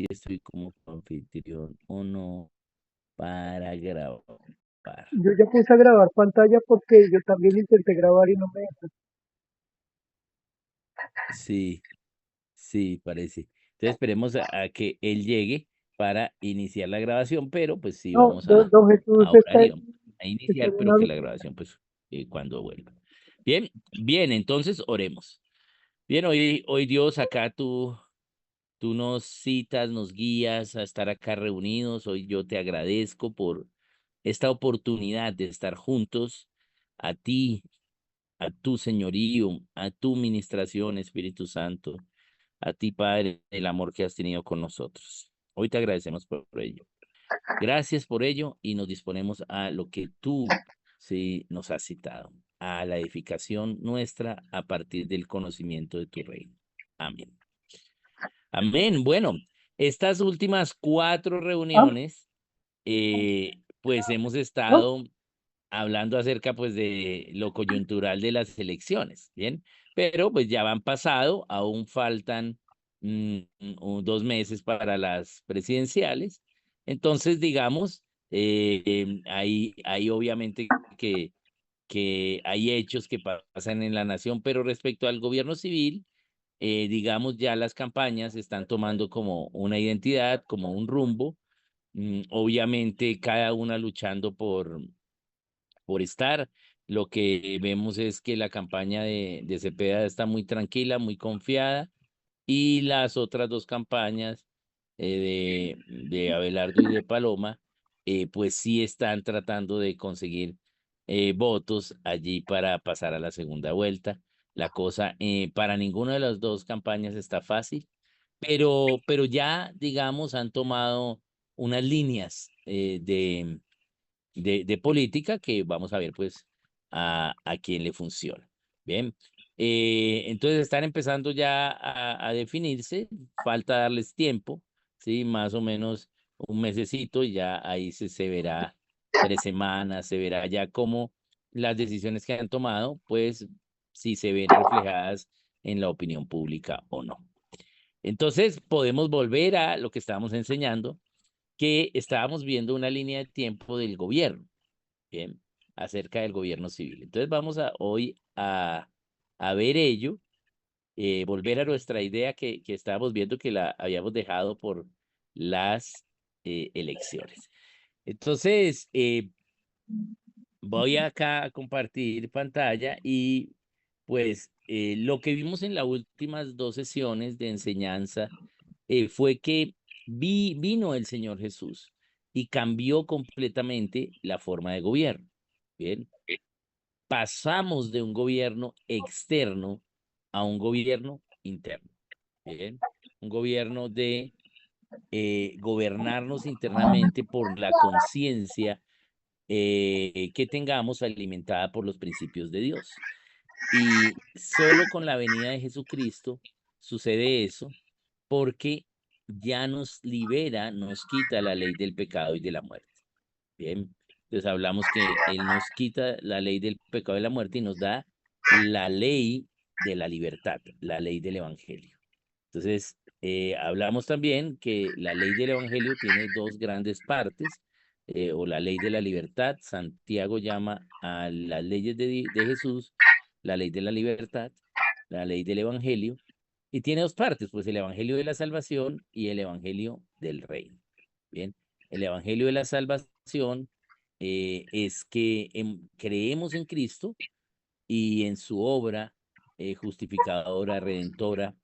si estoy como anfitrión o no para grabar. Yo ya puse a grabar pantalla porque yo también intenté grabar y no me deja. Sí, sí, parece. Entonces esperemos a que él llegue para iniciar la grabación, pero pues sí No, vamos don Jesús a está, orar y vamos a está iniciar, en pero una... que la grabación pues cuando vuelva. Bien, bien, entonces oremos. Bien, hoy Dios, acá tú nos citas, nos guías a estar acá reunidos. Hoy yo te agradezco por esta oportunidad de estar juntos, a ti, a tu señorío, a tu ministración, Espíritu Santo, a ti, Padre, el amor que has tenido con nosotros. Hoy te agradecemos por ello. Gracias por ello y nos disponemos a lo que tú sí nos has citado, a la edificación nuestra a partir del conocimiento de tu reino. Amén. Amén. Bueno, estas últimas 4 Ah, reuniones, pues hemos ah, estado hablando acerca pues de lo coyuntural de las elecciones, ¿bien? Pero pues ya van pasado, aún faltan 2 meses para las presidenciales. Entonces, digamos, hay obviamente que hay hechos que pasan en la nación, pero respecto al gobierno civil, digamos, ya las campañas están tomando como una identidad, como un rumbo, obviamente cada una luchando por estar. Lo que vemos es que la campaña de Cepeda está muy tranquila, muy confiada, y las otras 2 campañas de Abelardo y de Paloma, pues sí están tratando de conseguir votos allí para pasar a la segunda vuelta. La cosa para ninguna de las 2 campañas está fácil, pero ya, digamos, han tomado unas líneas de política que vamos a ver pues a quién le funciona. Bien, entonces están empezando ya a definirse, falta darles tiempo, ¿sí? Más o menos un mesecito y ya ahí se verá 3 semanas, se verá ya cómo las decisiones que han tomado, pues si se ven reflejadas en la opinión pública o no. Entonces podemos volver a lo que estábamos enseñando, que estábamos viendo una línea de tiempo del gobierno. Bien, acerca del gobierno civil. Entonces vamos hoy a ver ello, volver a nuestra idea que estábamos viendo que la habíamos dejado por las elecciones. Entonces, voy acá a compartir pantalla y pues lo que vimos en las últimas 2 sesiones de enseñanza fue que vino el Señor Jesús y cambió completamente la forma de gobierno. Bien, pasamos de un gobierno externo a un gobierno interno. Bien, un gobierno de gobernarnos internamente por la conciencia que tengamos alimentada por los principios de Dios. Y solo con la venida de Jesucristo sucede eso, porque ya nos libera, nos quita la ley del pecado y de la muerte. Bien, entonces hablamos que Él nos quita la ley del pecado y la muerte y nos da la ley de la libertad, la ley del Evangelio. Entonces, hablamos también que la ley del Evangelio tiene 2 grandes partes, o la ley de la libertad. Santiago llama a las leyes de Jesús la ley de la libertad, la ley del Evangelio, y tiene 2 partes, pues el Evangelio de la salvación y el Evangelio del reino. Bien, el Evangelio de la salvación es que creemos en Cristo y en su obra justificadora, redentora,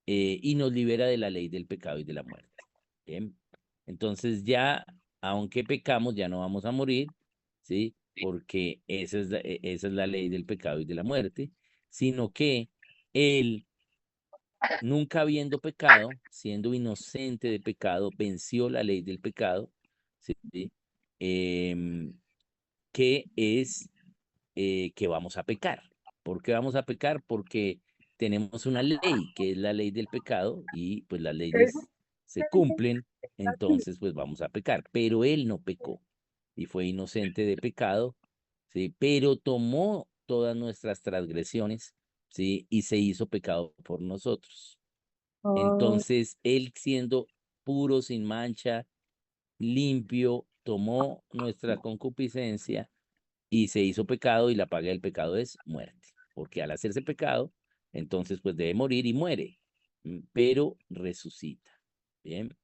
y nos libera de la ley del pecado y de la muerte. Bien, entonces ya, aunque pecamos, ya no vamos a morir, ¿sí? Porque esa es la ley del pecado y de la muerte, sino que Él, nunca habiendo pecado, siendo inocente de pecado, venció la ley del pecado, ¿sí? Em, que es que vamos a pecar. ¿Por qué vamos a pecar? Porque tenemos una ley, que es la ley del pecado, y pues las leyes se cumplen, entonces pues vamos a pecar. Pero él no pecó y fue inocente de pecado, ¿sí? Pero tomó todas nuestras transgresiones, ¿sí? Y se hizo pecado por nosotros. ah, Entonces, él siendo puro, sin mancha, limpio, tomó nuestra concupiscencia y se hizo pecado, y la paga del pecado es muerte, porque al hacerse pecado, entonces pues debe morir y muere, pero resucita, ¿bien?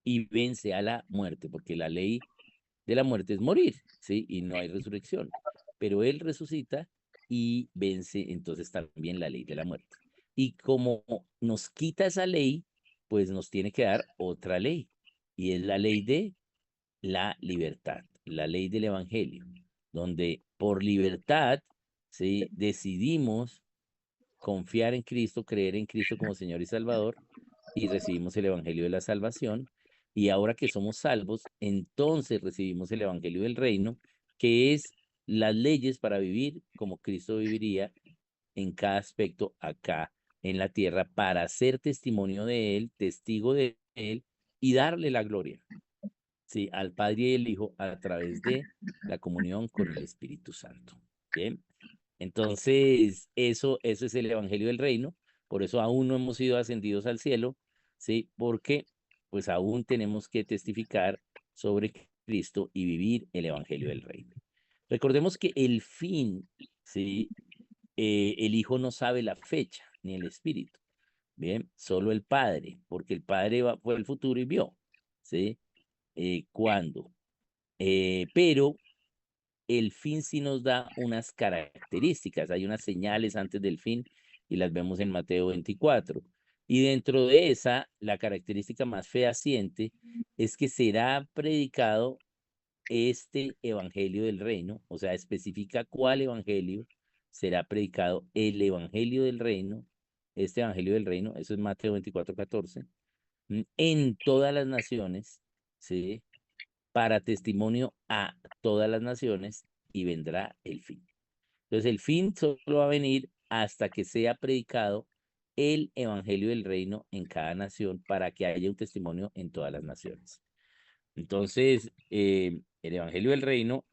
Y vence a la muerte, porque la ley de la muerte es morir, ¿sí? Y no hay resurrección, pero él resucita y vence entonces también la ley de la muerte. Y como nos quita esa ley, pues nos tiene que dar otra ley, y es la ley de la libertad, la ley del evangelio, donde por libertad, ¿sí?, decidimos confiar en Cristo, creer en Cristo como Señor y Salvador, y recibimos el evangelio de la salvación. Y ahora que somos salvos, entonces recibimos el evangelio del reino, que es las leyes para vivir como Cristo viviría en cada aspecto acá en la tierra, para ser testimonio de Él, testigo de Él, y darle la gloria, ¿sí?, al Padre y el Hijo a través de la comunión con el Espíritu Santo. Bien, entonces eso es el Evangelio del Reino. Por eso aún no hemos sido ascendidos al cielo, ¿sí? Porque pues aún tenemos que testificar sobre Cristo y vivir el Evangelio del Reino. Recordemos que el fin, ¿sí? El Hijo no sabe la fecha, ni el Espíritu, ¿bien? Solo el Padre, porque el Padre fue al futuro y vio, ¿sí? Cuándo. Pero el fin sí nos da unas características, hay unas señales antes del fin y las vemos en Mateo 24. Y dentro de esa, la característica más fehaciente es que será predicado este evangelio del reino, o sea, especifica cuál evangelio será predicado, el evangelio del reino, este evangelio del reino, eso es Mateo 24:14, en todas las naciones, ¿sí?, para testimonio a todas las naciones, y vendrá el fin. Entonces el fin solo va a venir hasta que sea predicado el evangelio del reino en cada nación, para que haya un testimonio en todas las naciones. Entonces, el evangelio del reino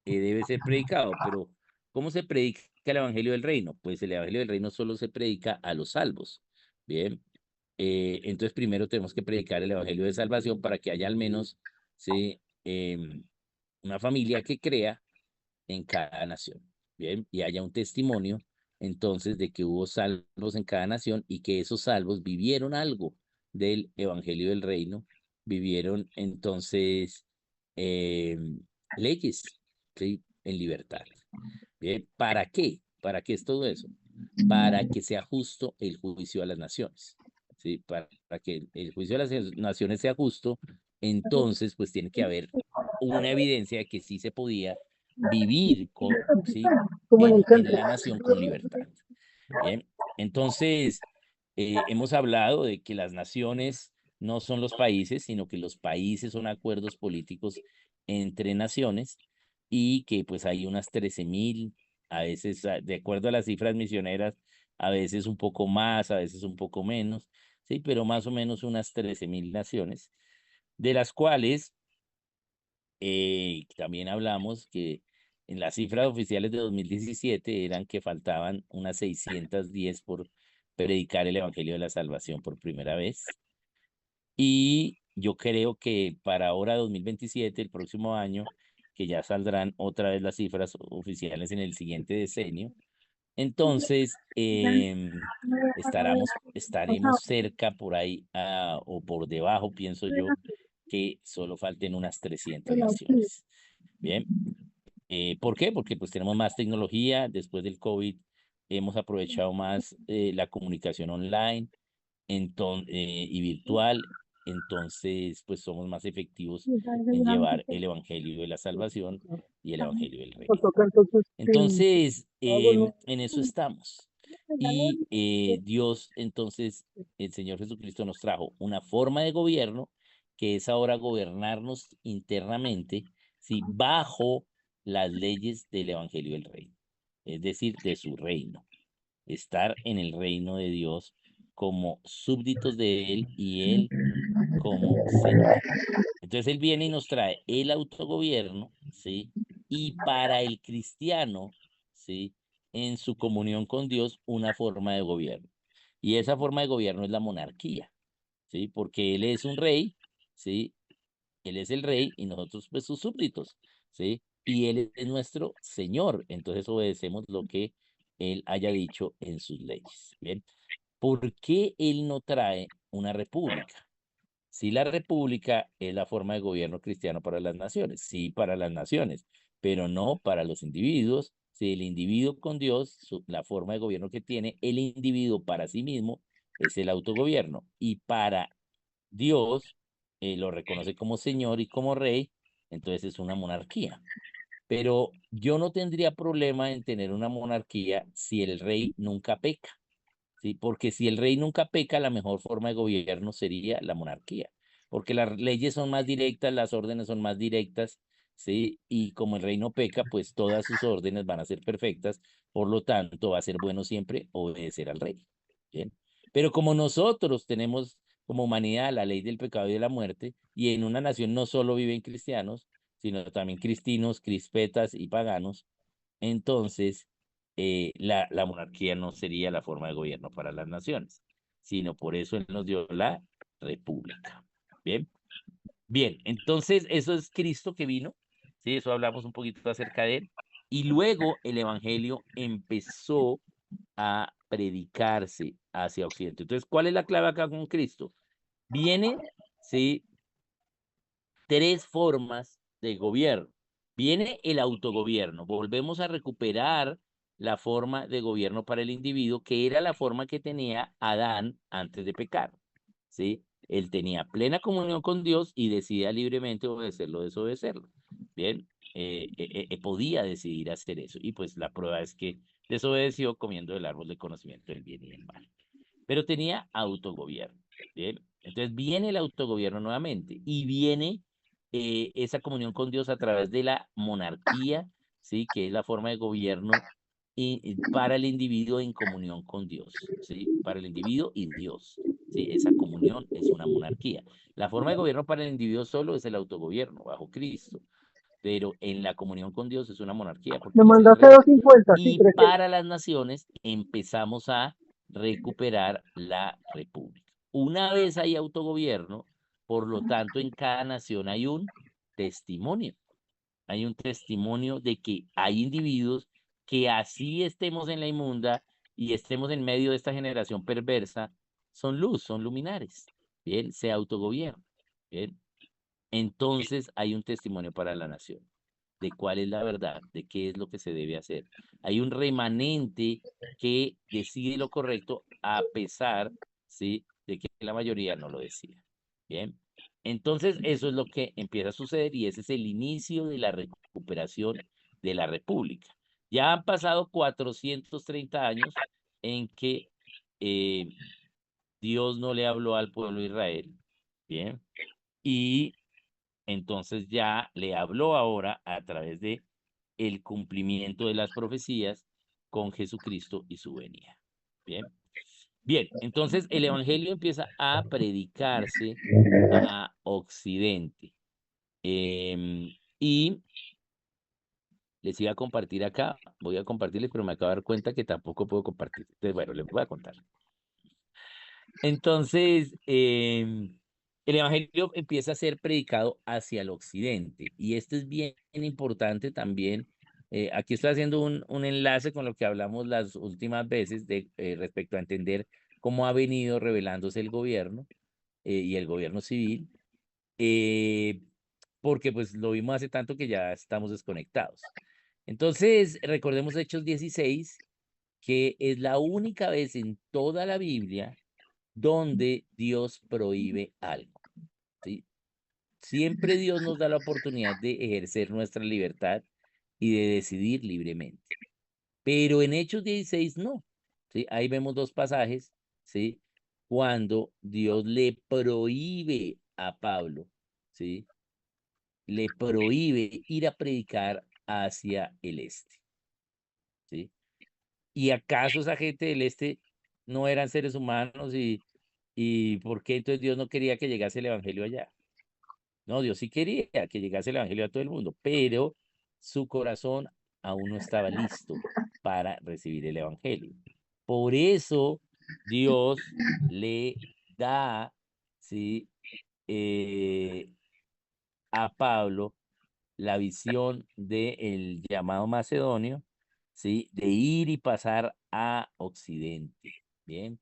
debe ser predicado, pero ¿cómo se predica el evangelio del reino? Pues el evangelio del reino solo se predica a los salvos. Bien, entonces primero tenemos que predicar el evangelio de salvación para que haya al menos, ¿sí?, una familia que crea en cada nación, bien, y haya un testimonio entonces de que hubo salvos en cada nación, y que esos salvos vivieron algo del evangelio del reino, vivieron entonces eh, leyes, ¿sí?, en libertad. Bien, ¿para qué? ¿Para qué es todo eso? Para que sea justo el juicio a las naciones, ¿sí? Para que el juicio a las naciones sea justo, entonces pues tiene que haber una evidencia de que sí se podía vivir ¿sí?, como en el en centro. la nación con libertad. Bien, entonces hemos hablado de que las naciones no son los países, sino que los países son acuerdos políticos entre naciones, y que pues hay unas 13.000, a veces, de acuerdo a las cifras misioneras, a veces un poco más, a veces un poco menos, sí, pero más o menos unas 13.000 naciones, de las cuales también hablamos que en las cifras oficiales de 2017 eran que faltaban unas 610 por predicar el Evangelio de la Salvación por primera vez. Y yo creo que para ahora 2027, el próximo año, que ya saldrán otra vez las cifras oficiales en el siguiente decenio, entonces estaremos cerca por ahí, o por debajo, pienso yo, que solo falten unas 300 naciones. Bien, ¿por qué? Porque pues tenemos más tecnología. Después del COVID hemos aprovechado más la comunicación online, y virtual. Entonces pues somos más efectivos en llevar el evangelio de la salvación y el evangelio del Nos reino. toca entonces que Entonces, hago en eso estamos. Y Dios, entonces, el Señor Jesucristo nos trajo una forma de gobierno, que es ahora gobernarnos internamente, ¿sí?, bajo las leyes del Evangelio del Reino, es decir, de su reino. Estar en el reino de Dios como súbditos de Él, y Él como Señor. Entonces Él viene y nos trae el autogobierno, ¿sí? Y para el cristiano, ¿sí?, en su comunión con Dios, una forma de gobierno. Y esa forma de gobierno es la monarquía, ¿sí? Porque él es un rey, ¿sí? Él es el rey y nosotros pues sus súbditos, ¿sí? Y él es nuestro Señor, entonces obedecemos lo que él haya dicho en sus leyes, ¿bien? ¿Por qué él no trae una república? Si la república es la forma de gobierno cristiano para las naciones, sí para las naciones, pero no para los individuos. Si el individuo con Dios, la forma de gobierno que tiene el individuo para sí mismo es el autogobierno y para Dios lo reconoce como Señor y como Rey, entonces es una monarquía. Pero yo no tendría problema en tener una monarquía si el rey nunca peca. ¿Sí? Porque si el rey nunca peca, la mejor forma de gobierno sería la monarquía, porque las leyes son más directas, las órdenes son más directas, ¿sí? Y como el rey no peca, pues todas sus órdenes van a ser perfectas, por lo tanto va a ser bueno siempre obedecer al rey, ¿bien? Pero como nosotros tenemos como humanidad la ley del pecado y de la muerte, y en una nación no solo viven cristianos, sino también cristinos, crispetas y paganos, entonces la monarquía no sería la forma de gobierno para las naciones, sino por eso él nos dio la república. Bien, bien, entonces eso es Cristo que vino, sí, eso hablamos un poquito acerca de él, y luego el evangelio empezó a predicarse hacia Occidente. Entonces, ¿cuál es la clave acá con Cristo? Viene, sí, tres formas de gobierno. Viene el autogobierno. Volvemos a recuperar la forma de gobierno para el individuo, que era la forma que tenía Adán antes de pecar. ¿Sí? Él tenía plena comunión con Dios y decidía libremente obedecerlo o desobedecerlo. Bien, podía decidir hacer eso. Y pues la prueba es que desobedeció comiendo el árbol del conocimiento del bien y del mal, pero tenía autogobierno. ¿Bien? Entonces viene el autogobierno nuevamente y viene esa comunión con Dios a través de la monarquía, ¿sí? Que es la forma de gobierno para el individuo en comunión con Dios, ¿sí? Para el individuo y Dios, ¿sí? Esa comunión es una monarquía. La forma de gobierno para el individuo solo es el autogobierno bajo Cristo, pero en la comunión con Dios es una monarquía porque Me Él es el mandaste rey. 250, sí, Y 300. para las naciones empezamos a recuperar la república. Una vez hay autogobierno, por lo tanto, en cada nación hay un testimonio. Hay un testimonio de que hay individuos que así estemos en la inmunda y estemos en medio de esta generación perversa, son luz, son luminares. Bien, se autogobiernan. Bien, entonces hay un testimonio para la nación de cuál es la verdad, de qué es lo que se debe hacer. Hay un remanente que decide lo correcto a pesar, ¿sí?, de que la mayoría no lo decida. Bien, entonces eso es lo que empieza a suceder y ese es el inicio de la recuperación de la República. Ya han pasado 430 años en que eh, Dios no le habló al pueblo de Israel, bien, y entonces ya le habló ahora a través de el cumplimiento de las profecías con Jesucristo y su venida. Bien. Bien, entonces el evangelio empieza a predicarse a Occidente. Y les iba a compartir acá, voy a compartirles, pero me acabo de dar cuenta que tampoco puedo compartir. Entonces, bueno, les voy a contar. Entonces, el evangelio empieza a ser predicado hacia el occidente y esto es bien importante también. Aquí estoy haciendo un enlace con lo que hablamos las últimas veces de, respecto a entender cómo ha venido revelándose el gobierno y el gobierno civil, eh, porque pues lo vimos hace tanto que ya estamos desconectados. Entonces, recordemos Hechos 16, que es la única vez en toda la Biblia donde Dios prohíbe algo, ¿sí? Siempre Dios nos da la oportunidad de ejercer nuestra libertad y de decidir libremente. Pero en Hechos 16 no, ¿sí? Ahí vemos dos pasajes, ¿sí? Cuando Dios le prohíbe a Pablo, ¿sí? Le prohíbe ir a predicar hacia el este, ¿sí? ¿Y acaso esa gente del este no eran seres humanos y por qué entonces Dios no quería que llegase el evangelio allá? No, Dios sí quería que llegase el evangelio a todo el mundo, pero su corazón aún no estaba listo para recibir el evangelio. Por eso Dios le da, ¿sí? A Pablo la visión del llamado macedonio, ¿sí? De ir y pasar a Occidente, ¿bien?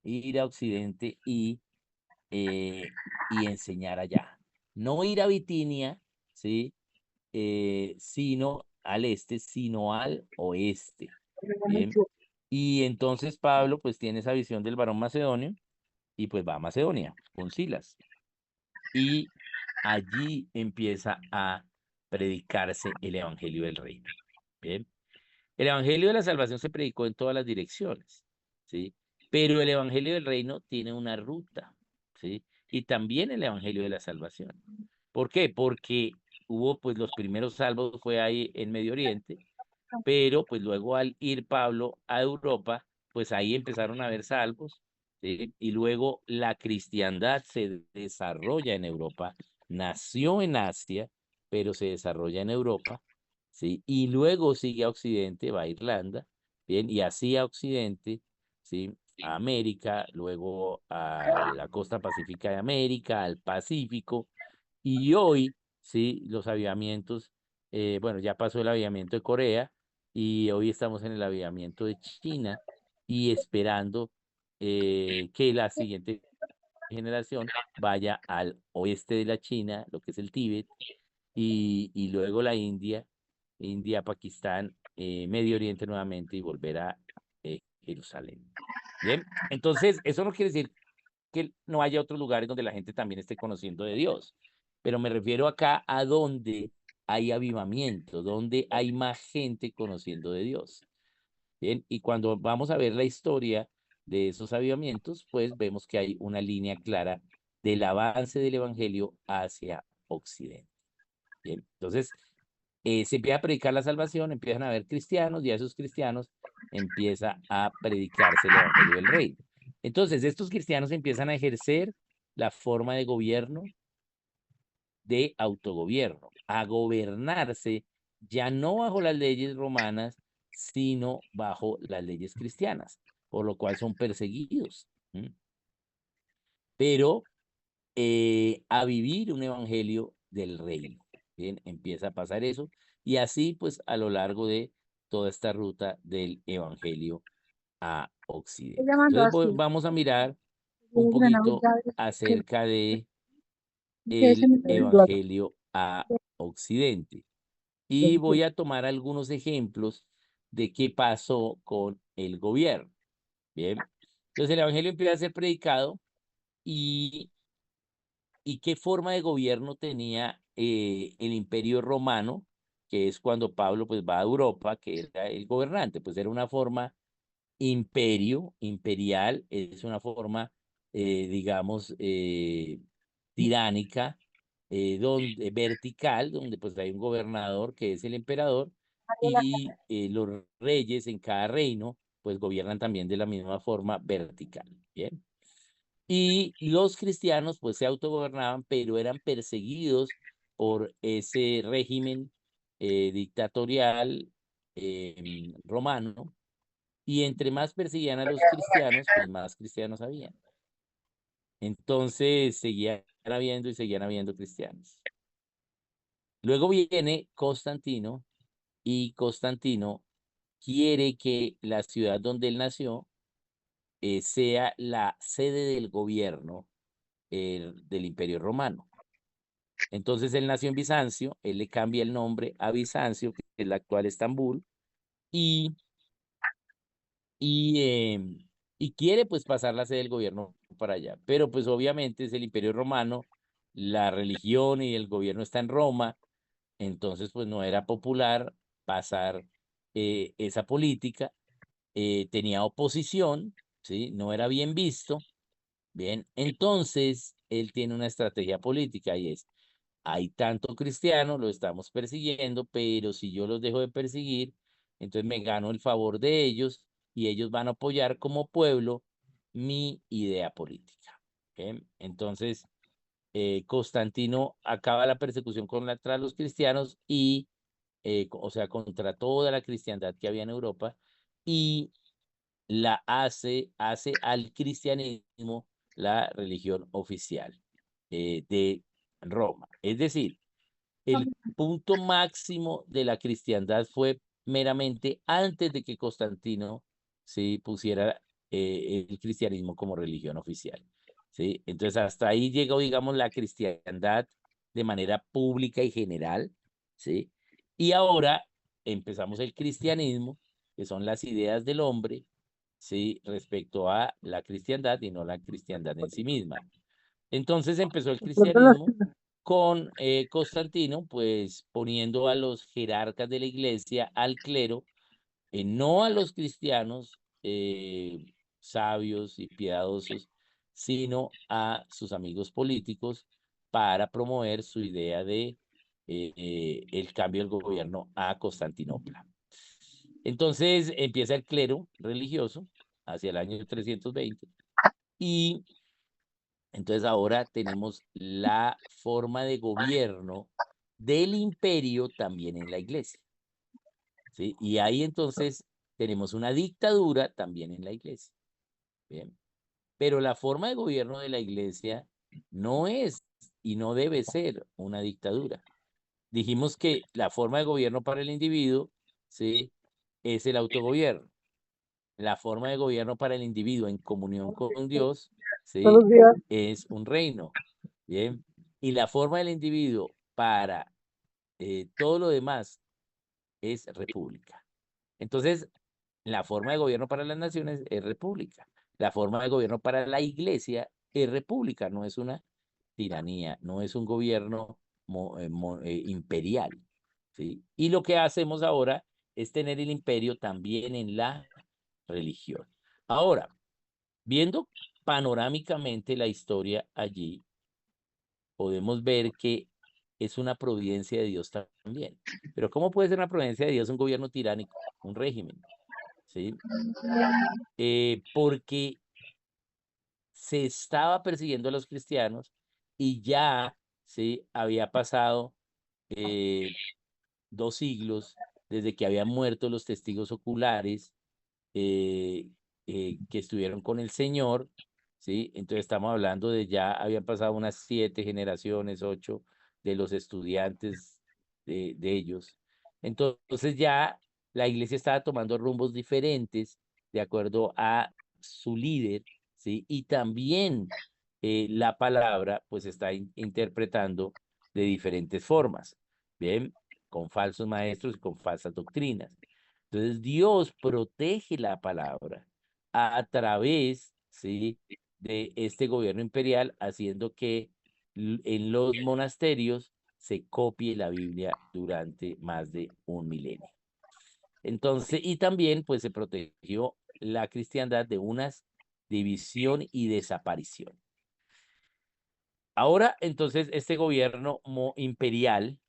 Ir a Occidente y enseñar allá. No ir a Bitinia, ¿sí? Sino al este, sino al oeste, ¿bien? Y entonces Pablo pues tiene esa visión del varón macedonio y pues va a Macedonia con Silas. Y allí empieza a predicarse el evangelio del reino. Bien. El evangelio de la salvación se predicó en todas las direcciones, ¿sí? Pero el evangelio del reino tiene una ruta, ¿sí? Y también el evangelio de la salvación. ¿Por qué? Porque hubo, pues, los primeros salvos fue ahí en Medio Oriente, pero pues luego al ir Pablo a Europa, pues ahí empezaron a haber salvos, ¿sí? Y luego la cristiandad se desarrolla en Europa, nació en Asia, pero se desarrolla en Europa, ¿sí? Y luego sigue a Occidente, va a Irlanda, ¿bien? Y así a Occidente, ¿sí? A América, luego a la costa pacífica de América, al Pacífico, y hoy, ¿sí? Los avivamientos, bueno, ya pasó el avivamiento de Corea, y hoy estamos en el avivamiento de China y esperando que la siguiente generación vaya al oeste de la China, lo que es el Tíbet, y luego la India, India, Pakistán, Medio Oriente nuevamente y volver a Jerusalén. Bien, entonces eso no quiere decir que no haya otros lugares donde la gente también esté conociendo de Dios, pero me refiero acá a donde hay avivamiento, donde hay más gente conociendo de Dios. Bien, y cuando vamos a ver la historia de esos avivamientos, pues vemos que hay una línea clara del avance del evangelio hacia Occidente. Bien, entonces se empieza a predicar la salvación, empiezan a haber cristianos y a esos cristianos empieza a predicarse el evangelio del reino. Entonces, estos cristianos empiezan a ejercer la forma de gobierno de autogobierno, a gobernarse ya no bajo las leyes romanas, sino bajo las leyes cristianas, por lo cual son perseguidos. ¿M? Pero a vivir un evangelio del reino. Bien, empieza a pasar eso y así pues a lo largo de toda esta ruta del evangelio a Estoy Occidente. llamando Entonces así. vamos a mirar un Yo una poquito Navidad acerca de que se el me plata. evangelio a Occidente y voy a tomar algunos ejemplos de qué pasó con el gobierno. Bien, entonces el evangelio empieza a ser predicado y qué forma de gobierno tenía el Imperio Romano, que es cuando Pablo pues va a Europa, que era el gobernante, pues era una forma imperio, imperial, es una forma, digamos, tiránica, donde, vertical, donde pues hay un gobernador que es el emperador y los reyes en cada reino pues gobiernan también de la misma forma vertical, ¿bien? Y los cristianos pues se autogobernaban, pero eran perseguidos por ese régimen dictatorial romano. Y entre más perseguían a los cristianos, pues más cristianos habían. Entonces seguían habiendo y seguían habiendo cristianos. Luego viene Constantino y Constantino quiere que la ciudad donde él nació sea la sede del gobierno del Imperio Romano. Entonces él nació en Bizancio, él le cambia el nombre a Bizancio, que es la actual Estambul, y, y, y quiere pues pasar la sede del gobierno para allá. Pero pues obviamente es el Imperio Romano, la religión y el gobierno está en Roma, entonces pues no era popular pasar esa política, tenía oposición, ¿sí? No era bien visto, bien, entonces él tiene una estrategia política y es hay tanto cristiano, lo estamos persiguiendo, pero si yo los dejo de perseguir, entonces me gano el favor de ellos y ellos van a apoyar como pueblo mi idea política. ¿Ok? Entonces, Constantino acaba la persecución contra los cristianos y, o sea, contra toda la cristiandad que había en Europa y hace al cristianismo la religión oficial de Roma. Es decir, el punto máximo de la cristiandad fue meramente antes de que Constantino ¿sí? pusiera el cristianismo como religión oficial. ¿Sí? Entonces, hasta ahí llegó, digamos, la cristiandad de manera pública y general. ¿Sí? Y ahora empezamos el cristianismo, que son las ideas del hombre, ¿sí? respecto a la cristiandad y no la cristiandad en sí misma. Entonces empezó el De pronto las, cristianismo con Constantino, pues poniendo a los jerarcas de la iglesia, al clero, no a los cristianos sabios y piadosos, sino a sus amigos políticos para promover su idea de el cambio del gobierno a Constantinopla. Entonces empieza el clero religioso hacia el año 320 y entonces ahora tenemos la forma de gobierno del imperio también en la iglesia, ¿sí? Y ahí entonces tenemos una dictadura también en la iglesia, ¿bien? Pero la forma de gobierno de la iglesia no es y no debe ser una dictadura. Dijimos que la forma de gobierno para el individuo, ¿sí? es el autogobierno. La forma de gobierno para el individuo en comunión con Dios, todos ¿sí? los días, es un reino. Bien. Y la forma del individuo para todo lo demás es república. Entonces, la forma de gobierno para las naciones es república. La forma de gobierno para la iglesia es república, no es una tiranía, no es un gobierno imperial. ¿Sí? Y lo que hacemos ahora es tener el imperio también en la religión. Ahora, viendo panorámicamente la historia allí, podemos ver que es una providencia de Dios también. Pero ¿cómo puede ser una providencia de Dios un gobierno tiránico, un régimen? ¿Sí? Porque se estaba persiguiendo a los cristianos y ya ¿sí? había pasado 2 siglos desde que habían muerto los testigos oculares eh, que estuvieron con el Señor, ¿sí? Entonces estamos hablando de ya habían pasado unas 7 generaciones, 8 de los estudiantes de ellos. Entonces ya la iglesia estaba tomando rumbos diferentes de acuerdo a su líder, ¿sí? Y también la palabra pues está interpretando de diferentes formas, ¿bien? Con falsos maestros y con falsas doctrinas. Entonces Dios protege la palabra a través, ¿sí? de este gobierno imperial, haciendo que en los monasterios se copie la Biblia durante más de un milenio. Entonces, y también pues se protegió la cristiandad de una división y desaparición. Ahora, entonces, este gobierno imperial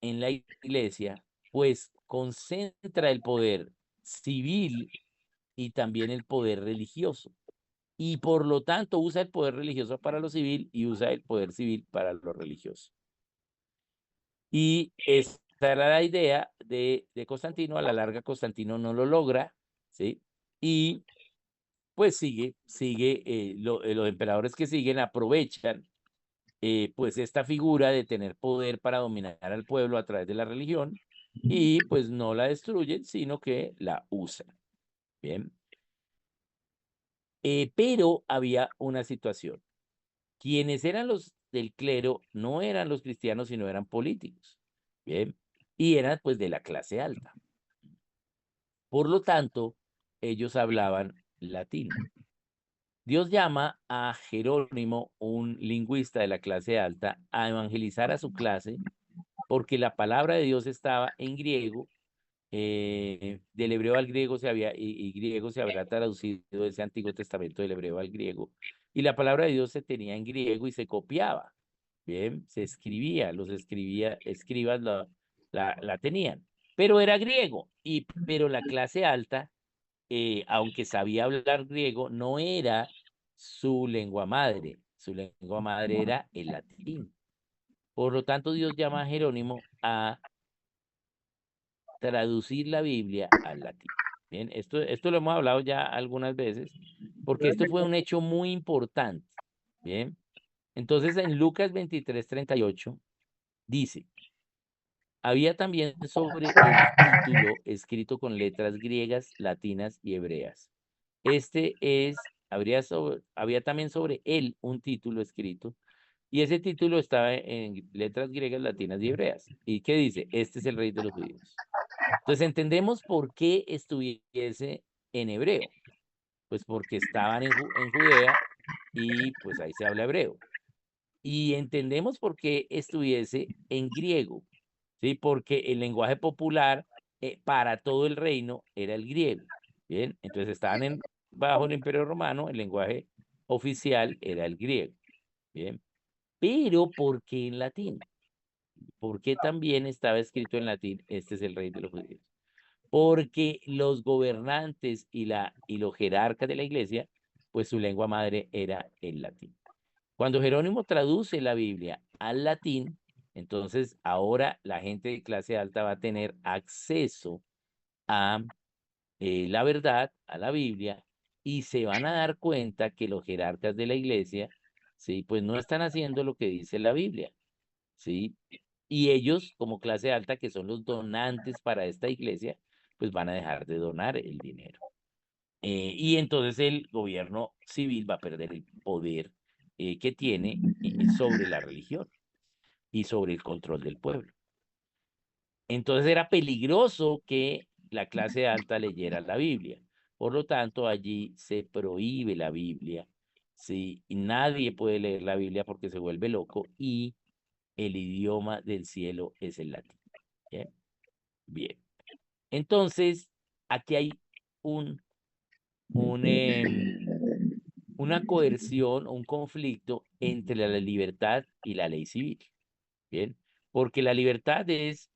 en la iglesia, pues concentra el poder civil y también el poder religioso. Y por lo tanto usa el poder religioso para lo civil y usa el poder civil para lo religioso. Y esta era la idea de Constantino. A la larga, Constantino no lo logra, ¿sí? Y pues sigue los emperadores que siguen aprovechan pues esta figura de tener poder para dominar al pueblo a través de la religión y pues no la destruyen, sino que la usan. Bien. Pero había una situación. Quienes eran los del clero no eran los cristianos, sino eran políticos. Bien. Y eran pues de la clase alta. Por lo tanto, ellos hablaban latín. Dios llama a Jerónimo, un lingüista de la clase alta, a evangelizar a su clase porque la palabra de Dios estaba en griego, del hebreo al griego y griego se habrá traducido ese Antiguo Testamento del hebreo al griego, y la palabra de Dios se tenía en griego y se copiaba, bien, se escribía, escribas la tenían, pero era griego, pero la clase alta, aunque sabía hablar griego, no era su lengua madre era el latín. Por lo tanto, Dios llama a Jerónimo a traducir la Biblia al latín. Bien, esto lo hemos hablado ya algunas veces, porque esto fue un hecho muy importante. Bien. Entonces en Lucas 23:38 dice, había también sobre el título escrito con letras griegas, latinas y hebreas. Había también sobre él un título escrito, y ese título estaba en letras griegas, latinas y hebreas. ¿Y qué dice? Este es el rey de los judíos. Entonces entendemos por qué estuviese en hebreo, pues porque estaban en Judea y pues ahí se habla hebreo. Y entendemos por qué estuviese en griego, ¿sí? Porque el lenguaje popular para todo el reino era el griego, ¿bien? Entonces estaban bajo el Imperio Romano, el lenguaje oficial era el griego, ¿bien? Pero ¿por qué en latín? ¿Por qué también estaba escrito en latín, este es el rey de los judíos? Porque los gobernantes y los jerarcas de la iglesia, pues su lengua madre era el latín. Cuando Jerónimo traduce la Biblia al latín, entonces ahora la gente de clase alta va a tener acceso a la verdad, a la Biblia, y se van a dar cuenta que los jerarcas de la iglesia, sí, pues no están haciendo lo que dice la Biblia, sí, y ellos como clase alta, que son los donantes para esta iglesia, pues van a dejar de donar el dinero. Y entonces el gobierno civil va a perder el poder que tiene sobre la religión y sobre el control del pueblo. Entonces era peligroso que la clase alta leyera la Biblia. Por lo tanto, allí se prohíbe la Biblia. ¿Sí? Y nadie puede leer la Biblia porque se vuelve loco y el idioma del cielo es el latín. Bien. Bien. Entonces, aquí hay un, un, em, una coerción o un conflicto entre la libertad y la ley civil. Bien, porque la libertad es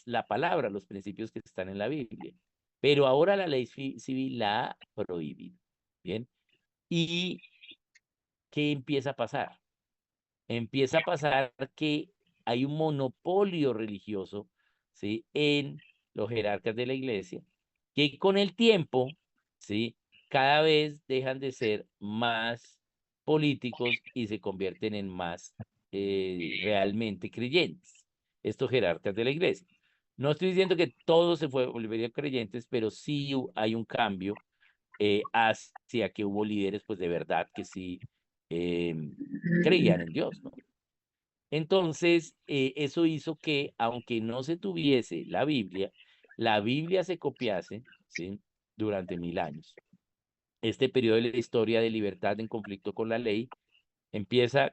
la palabra, los principios que están en la Biblia. Pero ahora la ley civil la ha prohibido. Bien, ¿y qué empieza a pasar? Empieza a pasar que hay un monopolio religioso, ¿sí? En los jerarcas de la iglesia, que con el tiempo, ¿sí? Cada vez dejan de ser más políticos y se convierten en más realmente creyentes, estos jerarcas de la iglesia. No estoy diciendo que todos se volverían creyentes, pero sí hay un cambio hacia que hubo líderes, pues de verdad que sí em, creían en Dios, ¿no? Entonces, eso hizo que, aunque no se tuviese la Biblia se copiase, ¿sí? Durante 1000 años. Este periodo de la historia de libertad en conflicto con la ley empieza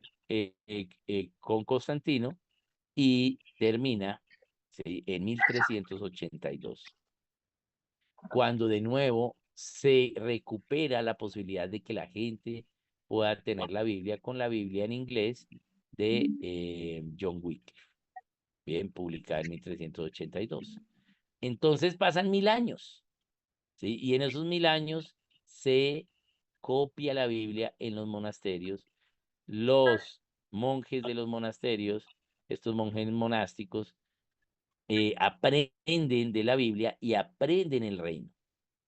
con Constantino y termina, ¿sí? En 1382, cuando de nuevo se recupera la posibilidad de que la gente pueda tener la Biblia con la Biblia en inglés de John Wycliffe, bien, publicada en 1382. Entonces pasan 1000 años, ¿sí? Y en esos 1000 años se copia la Biblia en los monasterios. Los monjes de los monasterios, estos monjes monásticos, aprenden de la Biblia y aprenden el reino,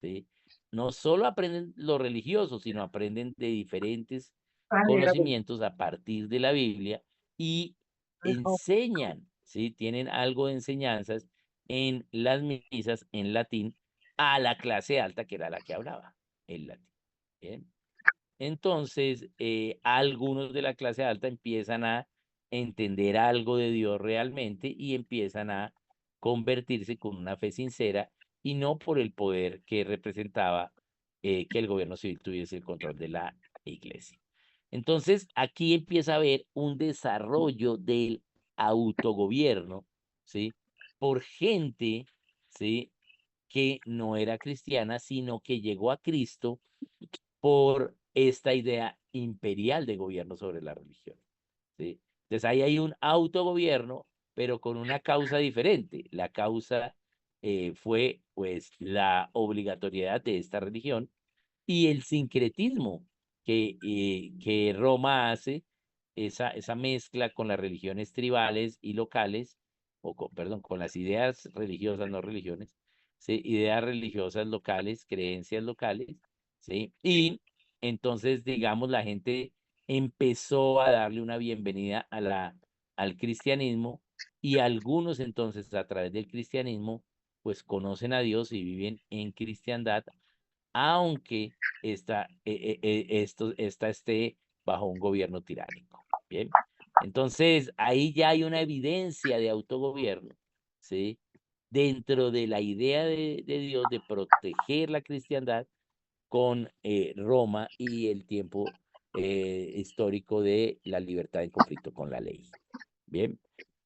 ¿sí? No solo aprenden lo religioso, sino aprenden de diferentes Ah, negra, conocimientos a partir de la Biblia y mejor. enseñan, ¿sí? Tienen algo de enseñanzas en las misas en latín a la clase alta, que era la que hablaba el latín. ¿Bien? Entonces, algunos de la clase alta empiezan a entender algo de Dios realmente y empiezan a convertirse con una fe sincera y no por el poder que representaba que el gobierno civil tuviese el control de la iglesia. Entonces, aquí empieza a haber un desarrollo del autogobierno, ¿sí? Por gente, ¿sí? Que no era cristiana, sino que llegó a Cristo por esta idea imperial de gobierno sobre la religión, ¿sí? Entonces ahí hay un autogobierno, pero con una causa diferente. La causa fue pues la obligatoriedad de esta religión y el sincretismo que Roma hace, esa mezcla con las religiones tribales y locales, perdón, con las ideas religiosas, no religiones, ¿sí? Ideas religiosas locales, creencias locales, ¿sí? Y entonces, digamos, la gente empezó a darle una bienvenida al cristianismo, y algunos entonces a través del cristianismo pues conocen a Dios y viven en cristiandad, aunque esta esté bajo un gobierno tiránico. Bien, entonces ahí ya hay una evidencia de autogobierno, ¿sí? Dentro de la idea de Dios de proteger la cristiandad con Roma y el tiempo histórico de la libertad en conflicto con la ley. Bien,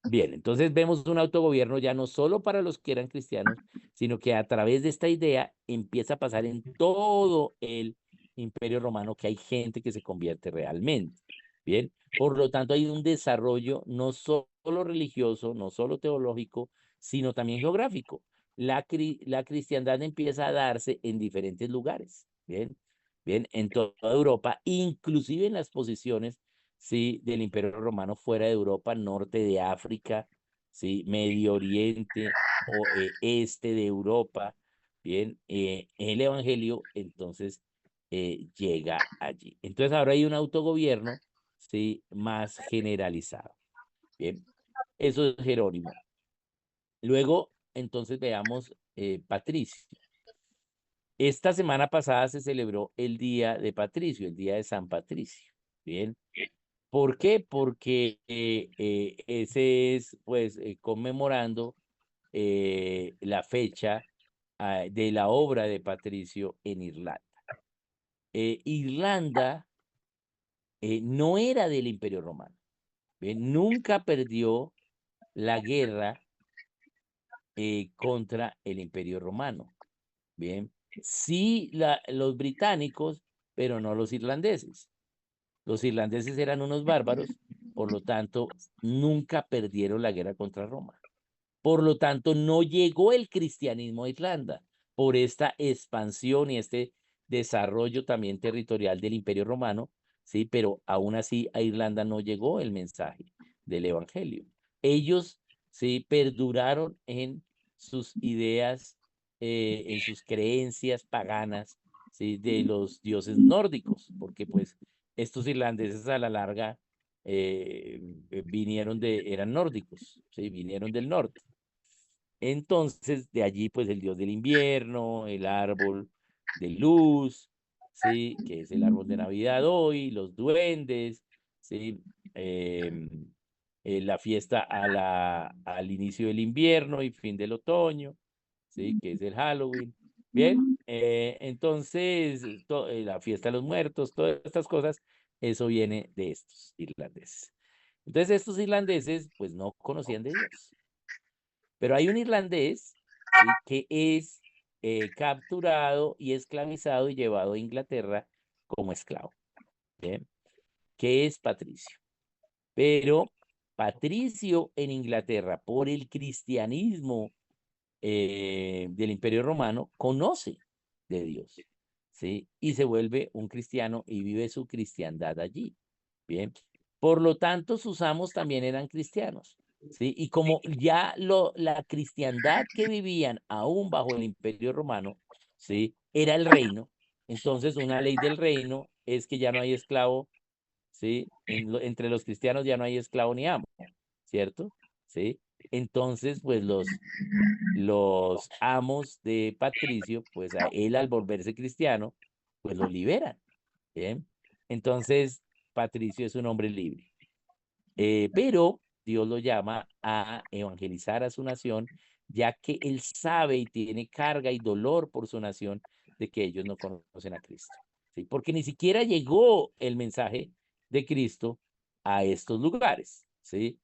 bien, entonces vemos un autogobierno ya no solo para los que eran cristianos, sino que a través de esta idea empieza a pasar en todo el Imperio Romano que hay gente que se convierte realmente. Bien, por lo tanto hay un desarrollo no solo religioso, no solo teológico, sino también geográfico. La cristiandad empieza a darse en diferentes lugares. Bien, bien, en toda Europa, inclusive en las posiciones, sí, del Imperio Romano fuera de Europa, norte de África, sí, Medio Oriente o este de Europa. Bien, el Evangelio entonces llega allí. Entonces ahora hay un autogobierno, sí, más generalizado. Bien, eso es Jerónimo. Luego, entonces veamos Patricio. Esta semana pasada se celebró el Día de Patricio, el Día de San Patricio. Bien. ¿Por qué? Porque ese es, pues, conmemorando la fecha de la obra de Patricio en Irlanda. Irlanda no era del Imperio Romano. ¿Bien? Nunca perdió la guerra contra el Imperio Romano. Bien, sí los británicos, pero no los irlandeses. Los irlandeses eran unos bárbaros, por lo tanto, nunca perdieron la guerra contra Roma. Por lo tanto, no llegó el cristianismo a Irlanda por esta expansión y este desarrollo también territorial del Imperio Romano, sí, pero aún así a Irlanda no llegó el mensaje del Evangelio. Ellos, sí, perduraron en sus ideas, en sus creencias paganas, sí, de los dioses nórdicos, porque pues estos irlandeses a la larga eran nórdicos, ¿sí? Vinieron del norte. Entonces, de allí, pues el dios del invierno, el árbol de luz, ¿sí? Que es el árbol de Navidad hoy, los duendes, ¿sí? La fiesta al inicio del invierno y fin del otoño, ¿sí? Que es el Halloween. Bien, entonces, la fiesta de los muertos, todas estas cosas, eso viene de estos irlandeses. Entonces, estos irlandeses, pues no conocían de Dios. Pero hay un irlandés, ¿sí? Que es capturado y esclavizado y llevado a Inglaterra como esclavo, ¿bien? Que es Patricio. Pero Patricio en Inglaterra, por el cristianismo del Imperio Romano, conoce de Dios, ¿sí? Y se vuelve un cristiano y vive su cristiandad allí, ¿bien? Por lo tanto, sus amos también eran cristianos, ¿sí? Y como ya la cristiandad que vivían aún bajo el Imperio Romano, ¿sí? Era el reino, entonces una ley del reino es que ya no hay esclavo, ¿sí? Entre los cristianos ya no hay esclavo ni amo, ¿cierto? ¿Sí? Entonces, pues los amos de Patricio, pues a él al volverse cristiano, pues lo liberan, ¿bien? Entonces, Patricio es un hombre libre. Pero Dios lo llama a evangelizar a su nación, ya que él sabe y tiene carga y dolor por su nación de que ellos no conocen a Cristo, ¿sí? Porque ni siquiera llegó el mensaje de Cristo a estos lugares, ¿sí?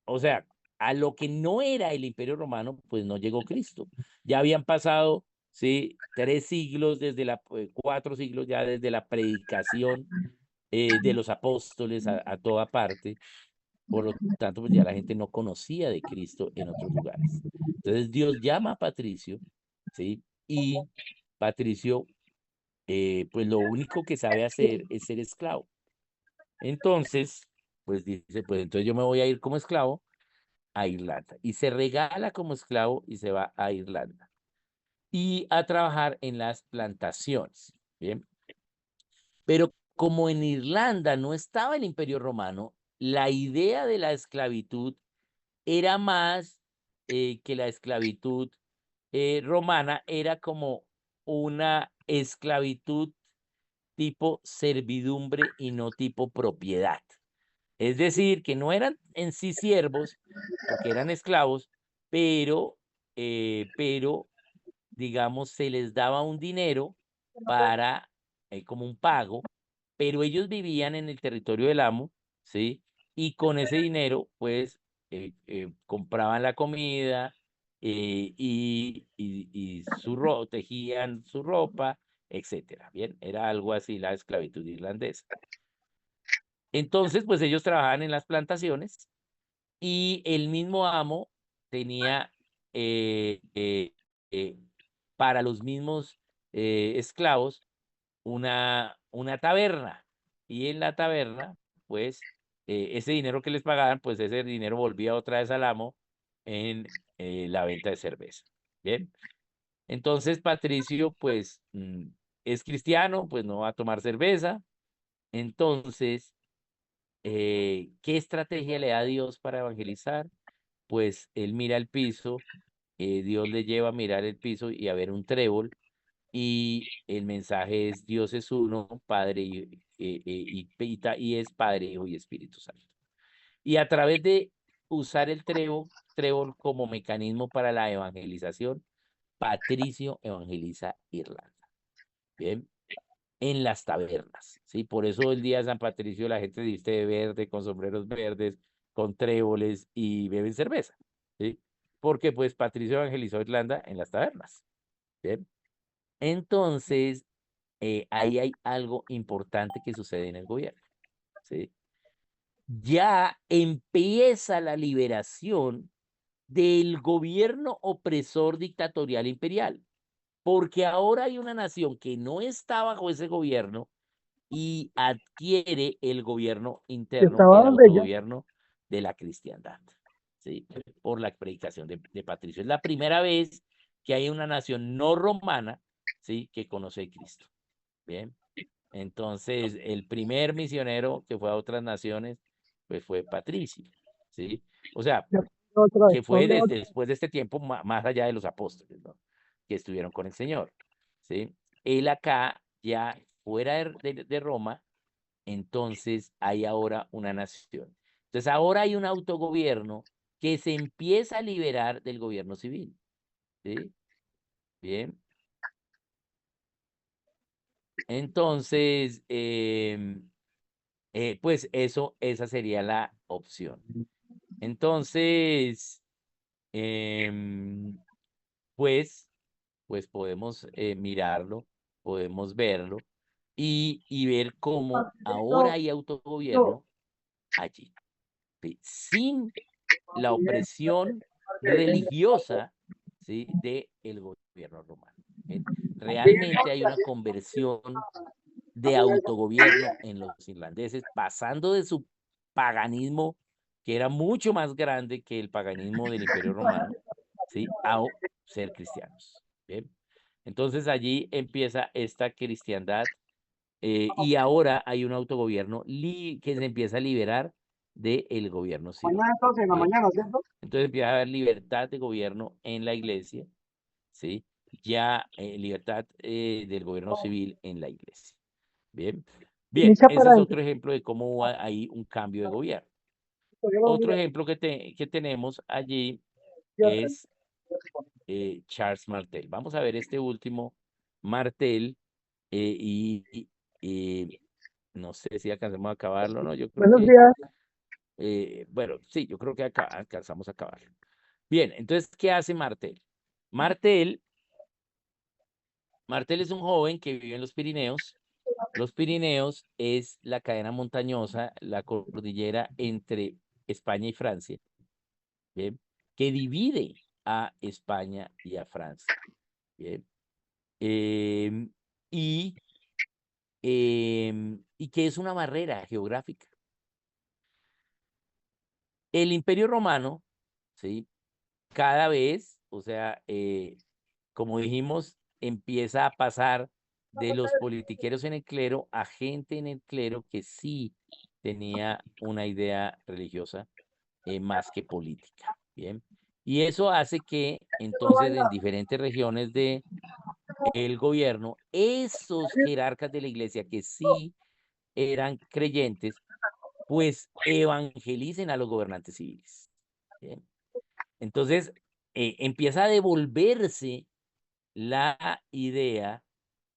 O sea, a lo que no era el Imperio Romano, pues no llegó Cristo. Ya habían pasado, sí, 3 siglos, 4 siglos ya desde la predicación de los apóstoles a toda parte. Por lo tanto, pues ya la gente no conocía de Cristo en otros lugares. Entonces Dios llama a Patricio, ¿sí? Y Patricio, pues lo único que sabe hacer es ser esclavo. Entonces, pues dice, pues entonces yo me voy a ir como esclavo a Irlanda. Y se regala como esclavo y se va a Irlanda. Y a trabajar en las plantaciones, ¿bien? Pero como en Irlanda no estaba el Imperio Romano, la idea de la esclavitud era más que la esclavitud romana, era como una esclavitud tipo servidumbre y no tipo propiedad. Es decir, que no eran en sí siervos, porque eran esclavos, pero digamos, se les daba un dinero para, como un pago, pero ellos vivían en el territorio del amo, ¿sí? Y con ese dinero, pues, compraban la comida y tejían su ropa, etcétera. Bien, era algo así la esclavitud irlandesa. Entonces, pues ellos trabajaban en las plantaciones y el mismo amo tenía eh, eh, eh, para los mismos esclavos una taberna. Y en la taberna, pues, ese dinero que les pagaban, pues ese dinero volvía otra vez al amo en la venta de cerveza. Bien. Entonces, Patricio, pues, es cristiano, pues no va a tomar cerveza. Entonces, ¿qué estrategia le da Dios para evangelizar? Pues él mira el piso, Dios le lleva a mirar el piso y a ver un trébol, y el mensaje es: Dios es uno, Padre, y es Padre, Hijo y Espíritu Santo. Y a través de usar el trébol como mecanismo para la evangelización, Patricio evangeliza Irlanda. Bien, en las tabernas, ¿sí? Por eso el día de San Patricio la gente viste de verde, con sombreros verdes, con tréboles y beben cerveza, ¿sí? Porque pues Patricio evangelizó Irlanda en las tabernas, ¿bien? Entonces, ahí hay algo importante que sucede en el gobierno, ¿sí? Ya empieza la liberación del gobierno opresor dictatorial imperial, porque ahora hay una nación que no está bajo ese gobierno y adquiere el gobierno interno, Estaba el donde yo, autogobierno de la cristiandad, ¿sí? Por la predicación de Patricio. Es la primera vez que hay una nación no romana, ¿sí? Que conoce a Cristo. Bien. Entonces, el primer misionero que fue a otras naciones, pues fue Patricio, ¿sí? O sea, yo otra vez, que fue ¿dónde va? después de este tiempo, más allá de los apóstoles, ¿no? Que estuvieron con el Señor, ¿sí? Él acá, ya fuera de Roma, entonces hay ahora una nación. Entonces ahora hay un autogobierno que se empieza a liberar del gobierno civil, ¿sí? Bien. Entonces, pues esa sería la opción. Entonces, em, pues, pues podemos mirarlo, podemos verlo y ver cómo ahora hay autogobierno allí, ¿sí? Sin la opresión religiosa, ¿sí? del gobierno romano. ¿Bien? Realmente hay una conversión de autogobierno en los irlandeses, pasando de su paganismo, que era mucho más grande que el paganismo del Imperio Romano, ¿sí? A ser cristianos. ¿Bien? Entonces allí empieza esta cristiandad y ahora hay un autogobierno que se empieza a liberar del gobierno civil. Mañana entonces, en la ¿Bien? mañana, ¿cierto? Entonces empieza a haber libertad de gobierno en la iglesia, ¿sí? Ya libertad del gobierno civil en la iglesia. Bien, bien, Inicia ese para es adentro. otro ejemplo de cómo hay un cambio de gobierno. Yo lo Otro miro. ejemplo que tenemos allí Yo es Charles Martel. Vamos a ver este último, Martel, y no sé si alcanzamos a acabarlo o no. Yo creo buenos que, días. bueno, sí, yo creo que alcanzamos a acabarlo. Bien, entonces, ¿qué hace Martel? Martel, Martel es un joven que vive en los Pirineos. Los Pirineos es la cadena montañosa, la cordillera entre España y Francia, ¿bien? Que divide a España y a Francia, ¿bien? Em, y, y que es una barrera geográfica. El Imperio Romano, ¿sí? Cada vez, o sea, como dijimos, empieza a pasar de los politiqueros en el clero a gente en el clero que sí tenía una idea religiosa más que política. Bien. Y eso hace que entonces en diferentes regiones de el gobierno, esos jerarcas de la iglesia que sí eran creyentes, pues evangelicen a los gobernantes civiles. Bien. Entonces, empieza a devolverse la idea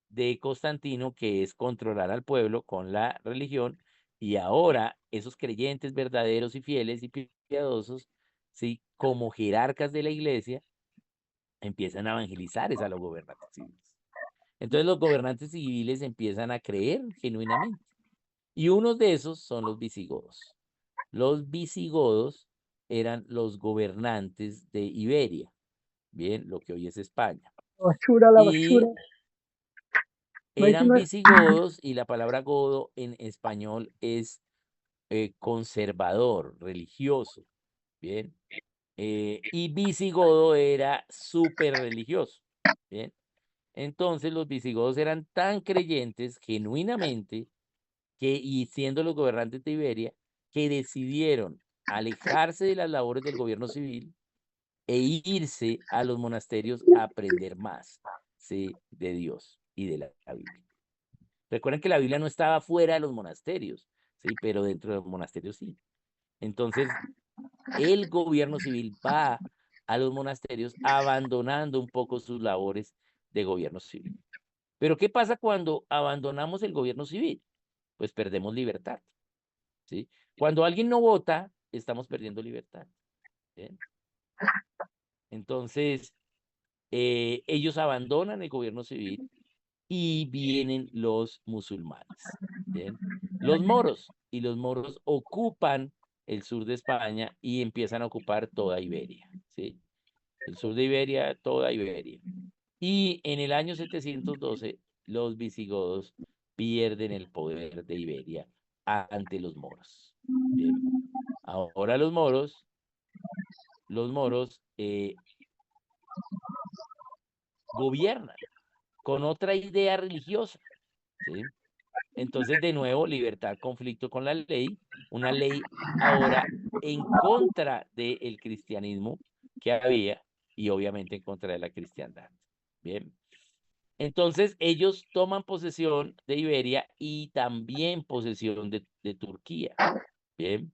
de Constantino, que es controlar al pueblo con la religión, y ahora esos creyentes verdaderos y fieles y piadosos, ¿sí? Como jerarcas de la iglesia, empiezan a evangelizar a los gobernantes civiles. Entonces los gobernantes civiles empiezan a creer genuinamente. Y unos de esos son los visigodos. Los visigodos eran los gobernantes de Iberia, bien, lo que hoy es España. La Y basura. eran visigodos, y la palabra godo en español es conservador, religioso, bien. Y visigodo era súper religioso, bien. Entonces los visigodos eran tan creyentes genuinamente y siendo los gobernantes de Iberia, que decidieron alejarse de las labores del gobierno civil e irse a los monasterios a aprender más, ¿sí? De Dios y de la Biblia. Recuerden que la Biblia no estaba fuera de los monasterios, ¿sí? Pero dentro de los monasterios sí. Entonces, el gobierno civil va a los monasterios abandonando un poco sus labores de gobierno civil. Pero ¿qué pasa cuando abandonamos el gobierno civil? Pues perdemos libertad, ¿sí? Cuando alguien no vota, estamos perdiendo libertad. ¿Bien? Entonces, ellos abandonan el gobierno civil y vienen los musulmanes. ¿Bien? Los moros ocupan el sur de España y empiezan a ocupar toda Iberia, ¿sí? El sur de Iberia, toda Iberia. Y en el año 712, los visigodos pierden el poder de Iberia ante los moros. Bien. Ahora los moros gobiernan con otra idea religiosa, ¿sí? Entonces, de nuevo, libertad, conflicto con la ley, una ley ahora en contra del cristianismo que había y obviamente en contra de la cristiandad. Bien. Entonces, ellos toman posesión de Iberia y también posesión de Turquía. Bien.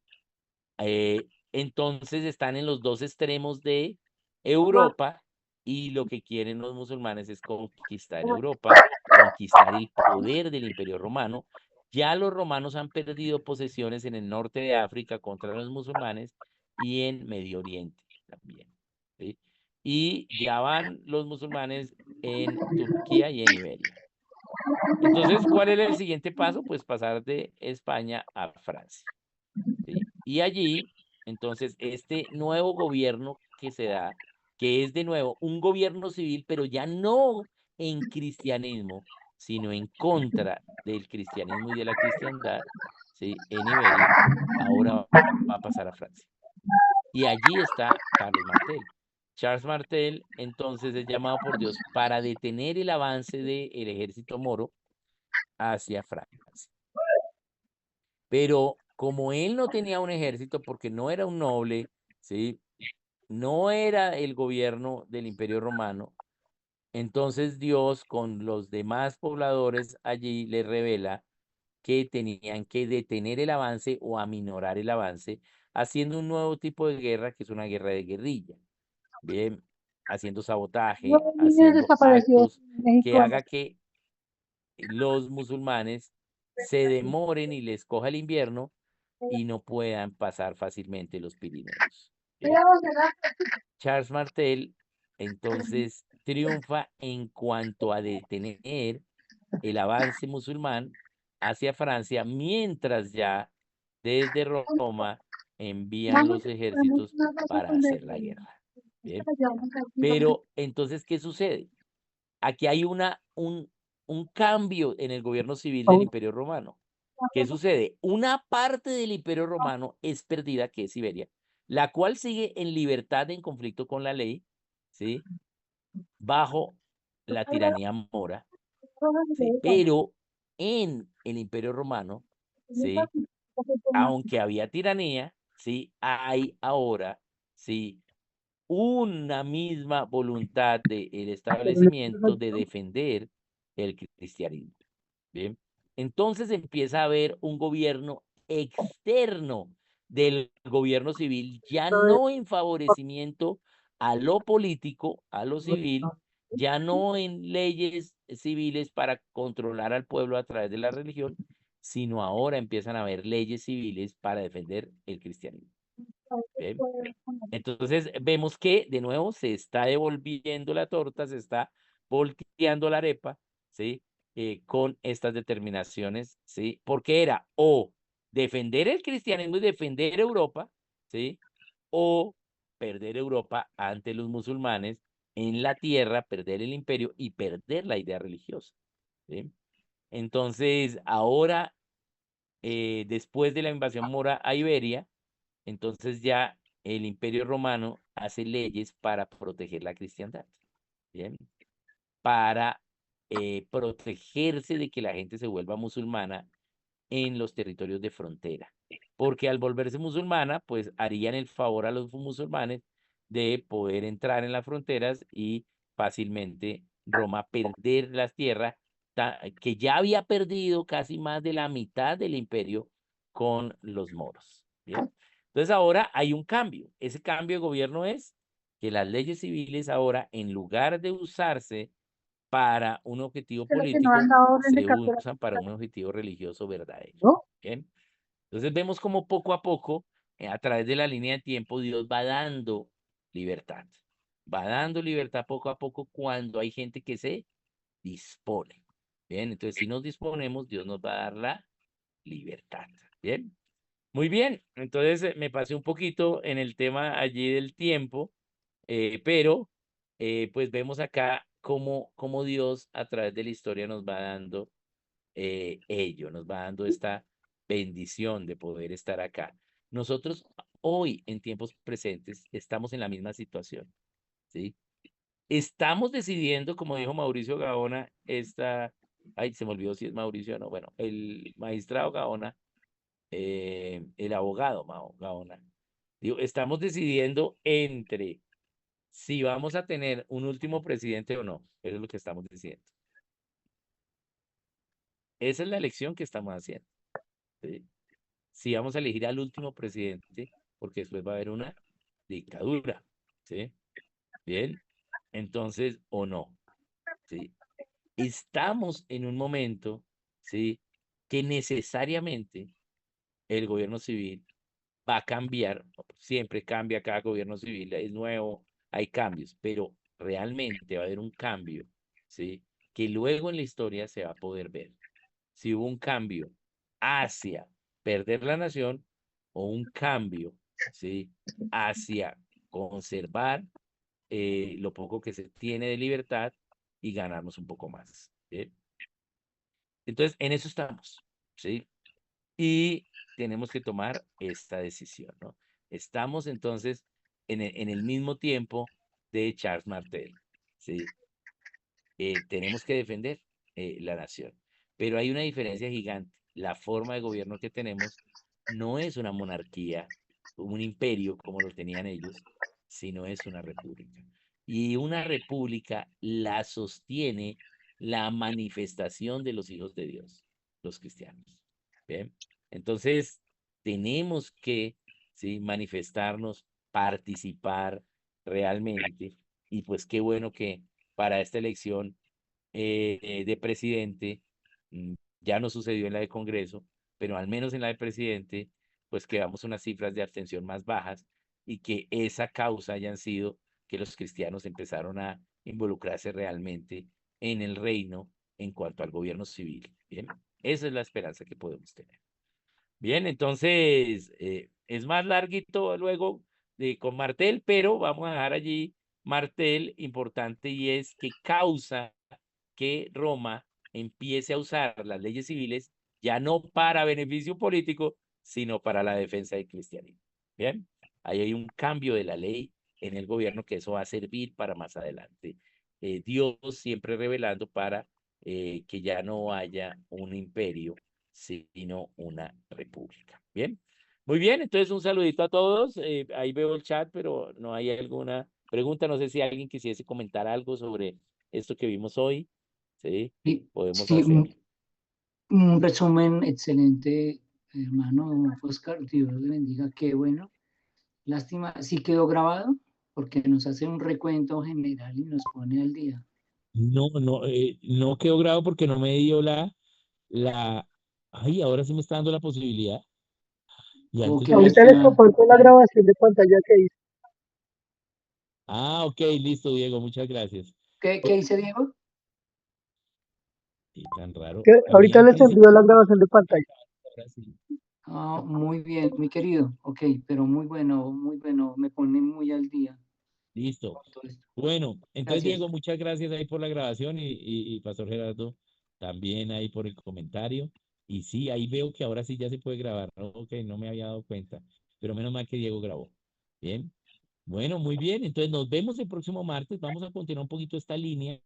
Entonces, están en los dos extremos de Europa y lo que quieren los musulmanes es conquistar Europa, conquistar el poder del Imperio Romano. Ya los romanos han perdido posesiones en el norte de África contra los musulmanes y en Medio Oriente también, ¿sí? Y ya van los musulmanes en Turquía y en Iberia. Entonces, ¿cuál era el siguiente paso? Pues pasar de España a Francia, ¿sí? Y allí, entonces, este nuevo gobierno que se da, que es de nuevo un gobierno civil, pero ya no en cristianismo, sino en contra del cristianismo y de la cristiandad, ¿sí? En Iberia, ahora va a pasar a Francia. Y allí está Carlos Martel. Charles Martel, entonces, es llamado por Dios para detener el avance del ejército moro hacia Francia. Pero como él no tenía un ejército, porque no era un noble, ¿sí? No era el gobierno del Imperio Romano, entonces Dios con los demás pobladores allí le revela que tenían que detener el avance o aminorar el avance, haciendo un nuevo tipo de guerra, que es una guerra de guerrilla. Bien, haciendo sabotaje, Nueve niños haciendo desaparecidos actos en que México. haga que los musulmanes se demoren y les coja el invierno y no puedan pasar fácilmente los Pirineos. Bien. Charles Martel entonces triunfa en cuanto a detener el avance musulmán hacia Francia, mientras ya desde Roma envían los ejércitos para hacer la guerra. Bien. Pero entonces, ¿qué sucede? Aquí hay un cambio en el gobierno civil del Imperio Romano. ¿Qué sucede? Una parte del Imperio Romano es perdida, que es Iberia, la cual sigue en libertad en conflicto con la ley, ¿sí? Bajo la tiranía mora, ¿sí? Pero en el Imperio Romano, ¿sí? Aunque había tiranía, ¿sí? Hay ahora, ¿sí? Una misma voluntad del establecimiento de defender el cristianismo. Bien. Entonces empieza a haber un gobierno externo del gobierno civil, ya no en favorecimiento a lo político, a lo civil, ya no en leyes civiles para controlar al pueblo a través de la religión, sino ahora empiezan a haber leyes civiles para defender el cristianismo. ¿Bien? Entonces vemos que de nuevo se está devolviendo la torta, se está volteando la arepa, ¿sí? Con estas determinaciones, ¿sí? Porque era o defender el cristianismo y defender Europa, ¿sí? O perder Europa ante los musulmanes en la tierra, perder el imperio y perder la idea religiosa, ¿sí? Entonces, ahora, después de la invasión mora a Iberia, entonces ya el Imperio Romano hace leyes para proteger la cristiandad, ¿bien? Para protegerse de que la gente se vuelva musulmana en los territorios de frontera. Porque al volverse musulmana, pues harían el favor a los musulmanes de poder entrar en las fronteras y fácilmente Roma perder las tierras que ya había perdido casi más de la mitad del imperio con los moros. ¿Bien? Entonces ahora hay un cambio. Ese cambio de gobierno es que las leyes civiles ahora, en lugar de usarse para un objetivo político, se usan para un objetivo religioso verdadero. ¿Bien? Entonces vemos como poco a poco, a través de la línea de tiempo, Dios va dando libertad. Va dando libertad poco a poco cuando hay gente que se dispone. Bien, entonces si nos disponemos, Dios nos va a dar la libertad. Bien, muy bien. Entonces me pasé un poquito en el tema allí del tiempo, pero pues vemos acá cómo Dios a través de la historia nos va dando ello, nos va dando esta bendición de poder estar acá. Nosotros hoy, en tiempos presentes, estamos en la misma situación, ¿sí? Estamos decidiendo, como dijo Mauricio Gaona, ay, se me olvidó si es Mauricio o no, bueno, el magistrado Gaona, el abogado Gaona, digo, estamos decidiendo entre si vamos a tener un último presidente o no, eso es lo que estamos diciendo. Esa es la elección que estamos haciendo, ¿sí? Si vamos a elegir al último presidente, porque después va a haber una dictadura, ¿sí? Bien, entonces, o no, ¿sí? Estamos en un momento, ¿sí? Que necesariamente el gobierno civil va a cambiar, siempre cambia cada gobierno civil, es nuevo, hay cambios, pero realmente va a haber un cambio, ¿sí? Que luego en la historia se va a poder ver si hubo un cambio hacia perder la nación o un cambio, ¿sí? Hacia conservar lo poco que se tiene de libertad y ganarnos un poco más. ¿Sí? Entonces, en eso estamos, ¿sí? Y tenemos que tomar esta decisión, ¿no? Estamos entonces en el mismo tiempo de Charles Martel, ¿sí? Tenemos que defender la nación. Pero hay una diferencia gigante. La forma de gobierno que tenemos no es una monarquía, un imperio como lo tenían ellos, sino es una república. Y una república la sostiene la manifestación de los hijos de Dios, los cristianos. ¿Bien? Entonces, tenemos que, ¿sí? Manifestarnos, participar realmente. Y pues qué bueno que para esta elección de presidente, ya no sucedió en la de Congreso, pero al menos en la de presidente, pues quedamos unas cifras de abstención más bajas y que esa causa hayan sido que los cristianos empezaron a involucrarse realmente en el reino en cuanto al gobierno civil. Bien, esa es la esperanza que podemos tener. Bien, entonces es más larguito luego con Martel, pero vamos a dejar allí Martel importante y es que causa que Roma empiece a usar las leyes civiles ya no para beneficio político, sino para la defensa del cristianismo. Bien, ahí hay un cambio de la ley en el gobierno que eso va a servir para más adelante. Dios siempre revelando para que ya no haya un imperio, sino una república. Bien, muy bien, entonces un saludito a todos. Ahí veo el chat, pero no hay alguna pregunta. No sé si alguien quisiese comentar algo sobre esto que vimos hoy. Sí, Sí, podemos sí, hacerlo. un resumen excelente, hermano Oscar. Dios le bendiga. Qué bueno. Lástima, sí quedó grabado porque nos hace un recuento general y nos pone al día. No quedó grabado porque no me dio la, ay, ahora sí me está dando la posibilidad. Y Oh, antes qué no la Ahorita les tenía. lástima. comparto la grabación de pantalla que hice. Ah, ok, listo, Diego, muchas gracias. ¿Qué dice Diego? Sí, tan raro. Que A mí ahorita al les principio envío la grabación de pantalla. ahora sí. Ah, muy bien, muy querido. Ok, pero muy bueno, muy bueno. Me pone muy al día Listo. con todo esto. Bueno, entonces Gracias. Diego, muchas gracias ahí por la grabación y Pastor Gerardo también ahí por el comentario. Y sí, ahí veo que ahora sí ya se puede grabar, ¿no? Ok, no me había dado cuenta, pero menos mal que Diego grabó. Bien, bueno, muy bien. Entonces nos vemos el próximo martes. Vamos a continuar un poquito esta línea,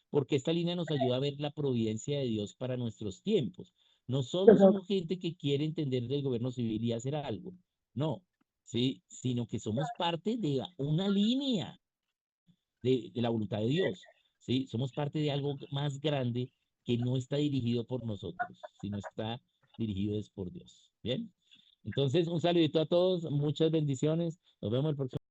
porque esta línea nos ayuda a ver la providencia de Dios para nuestros tiempos. No solo Ajá. somos gente que quiere entender del gobierno civil y hacer algo, no, sí, sino que somos parte de una línea de la voluntad de Dios, ¿sí? Somos parte de algo más grande que no está dirigido por nosotros, sino está dirigido es por Dios. Bien, entonces un saludito a todos, muchas bendiciones, nos vemos el próximo.